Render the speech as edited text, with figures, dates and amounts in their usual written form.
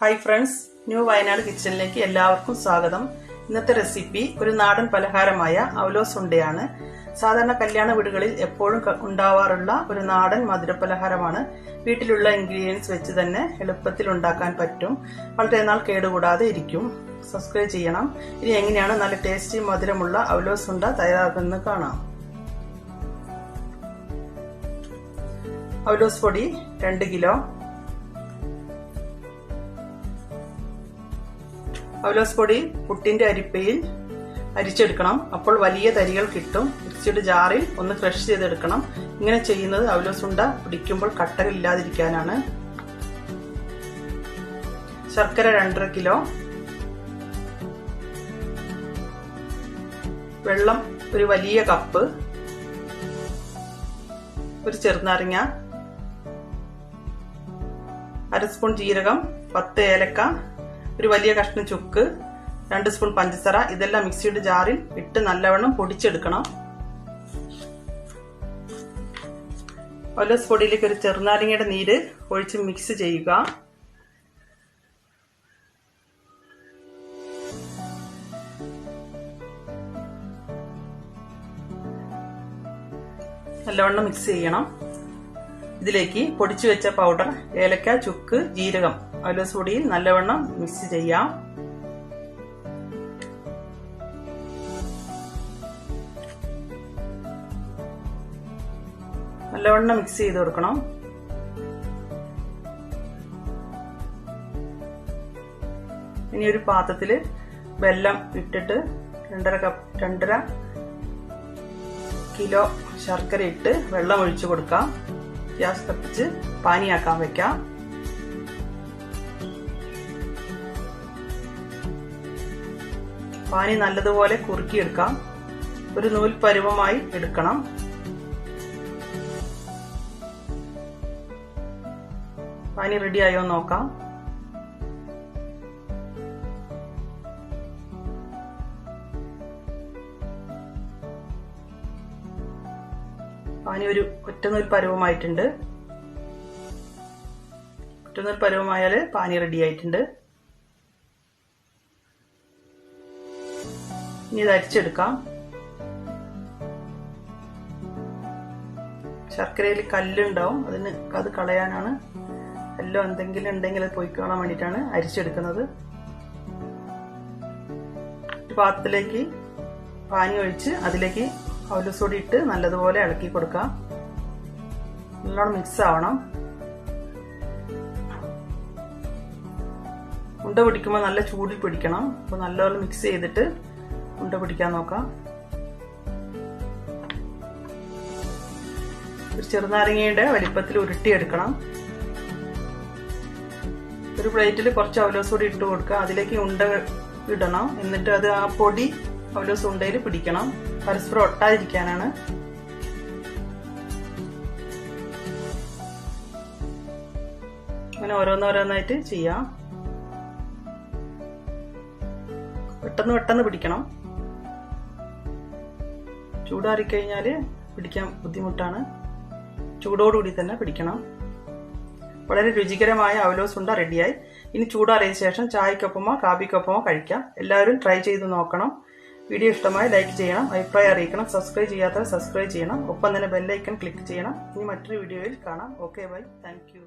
Hi friends, new Wayanad കിച്ചണിലേക്ക് എല്ലാവർക്കും സ്വാഗതം. ഇന്നത്തെ റെസിപ്പി ഒരു നാടൻ പലഹാരമായ അവലോസ് ഉണ്ടയാണ്. സാധാരണ കല്യാണ വീടുകളിൽ എപ്പോഴും ഉണ്ടാവാറുള്ള ഒരു നാടൻ മധുരപലഹാരമാണ്. വീട്ടിലുള്ള ഇൻഗ്രീഡിയൻസ് വെച്ച് തന്നെ എളുപ്പത്തിൽ ഉണ്ടാക്കാൻ പറ്റും. വളരെ നാൾ കേടുകൂടാതെ ഇരിക്കും. സബ്സ്ക്രൈബ് ചെയ്യണം. ഇനി എങ്ങനെയാണ് നല്ല ടേസ്റ്റി മധുരമുള്ള അവലോസ് ഉണ്ട തയ്യാറാക്കുന്നത് കാണാം. അവലോസ് പൊടി 2 കിലോ, അവലോസ് പൊടി പുട്ടിന്റെ അരിപ്പയിൽ അരിച്ചെടുക്കണം. അപ്പോൾ വലിയ തരികൾ കിട്ടും. മിക്സിയുടെ ജാറിൽ ഒന്ന് ക്രഷ് ചെയ്തെടുക്കണം. ഇങ്ങനെ ചെയ്യുന്നത് അവലോസ് ഉണ്ട പിടിക്കുമ്പോൾ കട്ടകളില്ലാതിരിക്കാനാണ്. ശർക്കര 2.5 കിലോ, വെള്ളം ഒരു വലിയ കപ്പ്, ഒരു ചെറുനാരങ്ങ, 1/2 സ്പൂൺ ജീരകം, 10 ഏലക്ക, ഒരു വലിയ കഷ്ണം ചുക്ക്, 2 സ്പൂൺ പഞ്ചസാര. ഇതെല്ലാം മിക്സിയുടെ ജാറിൽ ഇട്ട് നല്ലവണ്ണം പൊടിച്ചെടുക്കണം. അവലോസ് പൊടിയിലേക്ക് ഒരു ചെറുനാരങ്ങയുടെ നീര് ഒഴിച്ച് മിക്സ് ചെയ്യുക. നല്ലവണ്ണം മിക്സ് ചെയ്യണം. ഇതിലേക്ക് പൊടിച്ചു വെച്ച പൗഡർ, ഏലക്ക, ചുക്ക്, ജീരകം അവലോസ് പൊടിയിൽ നല്ലവണ്ണം മിക്സ് ചെയ്യാം. നല്ലവണ്ണം മിക്സ് ചെയ്ത് കൊടുക്കണം. ഇനി ഒരു പാത്രത്തില് വെള്ളം ഇട്ടിട്ട് 2.5 കിലോ ശർക്കര ഇട്ട് വെള്ളം ഒഴിച്ചു കൊടുക്കാം. ഗ്യാസ് കത്തിച്ച് പാനിയാക്കാൻ വെക്കാം. പാനി നല്ലതുപോലെ കുറുക്കിയെടുക്കാം. ഒരു നൂൽ പരുവമായി എടുക്കണം. പാനി റെഡിയായോ നോക്കാം. പാനി ഒരു ഒറ്റനൂൽ പരുവമായിട്ടുണ്ട്. ഒറ്റനൂൽ പരുവമായാൽ പാനി റെഡി ആയിട്ടുണ്ട്. ഇനി ഇത് അരിച്ചെടുക്കാം. ശർക്കരയിൽ കല്ലുണ്ടാവും, അത് കളയാനാണ്. കല്ലോ എന്തെങ്കിലും ഉണ്ടെങ്കിൽ അത് പോയി കാണാൻ വേണ്ടിയിട്ടാണ് അരിച്ചെടുക്കുന്നത്. ഒരു പാത്രത്തിലേക്ക് പാനി ഒഴിച്ച് അതിലേക്ക് അവലോസ് പൊടി ഇട്ട് നല്ലതുപോലെ ഇളക്കി കൊടുക്കാം. നല്ലോണം മിക്സ് ആവണം. ഉണ്ട പിടിക്കുമ്പോൾ നല്ല ചൂടിൽ പിടിക്കണം. അപ്പോൾ നല്ലപോലെ മിക്സ് ചെയ്തിട്ട് ഉണ്ട പിടിക്കാൻ നോക്കാം. ഒരു ചെറുനാരങ്ങയുടെ വലിപ്പത്തിൽ ഉരുട്ടിയെടുക്കണം. ഒരു പ്ലേറ്റിൽ കുറച്ച് അവലോസ് പൊടി ഇട്ട് കൊടുക്കുക. അതിലേക്ക് ഉണ്ട ഇടണം. എന്നിട്ട് അത് ആ പൊടി അവലോസ് ഉണ്ടയിൽ പിടിക്കണം. പരസ്പരം ഒട്ടാതിരിക്കാനാണ്. അങ്ങനെ ഓരോന്നോരോന്നായിട്ട് ചെയ്യാം. പെട്ടെന്ന് പിടിക്കണം. ചൂടാറിക്കഴിഞ്ഞാൽ പിടിക്കാൻ ബുദ്ധിമുട്ടാണ്. ചൂടോടുകൂടി തന്നെ പിടിക്കണം. വളരെ രുചികരമായ അവലോസ് ഉണ്ട റെഡിയായി. ഇനി ചൂടാറിയ ശേഷം ചായക്കൊപ്പമോ കാപ്പിക്കൊപ്പമോ കഴിക്കാം. എല്ലാവരും ട്രൈ ചെയ്ത് നോക്കണം. വീഡിയോ ഇഷ്ടമായി ലൈക്ക് ചെയ്യണം, അഭിപ്രായം അറിയിക്കണം. സബ്സ്ക്രൈബ് ചെയ്യാത്തവർ സബ്സ്ക്രൈബ് ചെയ്യണം. ഒപ്പം തന്നെ ബെല്ലൈക്കൺ ക്ലിക്ക് ചെയ്യണം. ഇനി മറ്റൊരു വീഡിയോയിൽ കാണാം. Okay, bye. Thank U.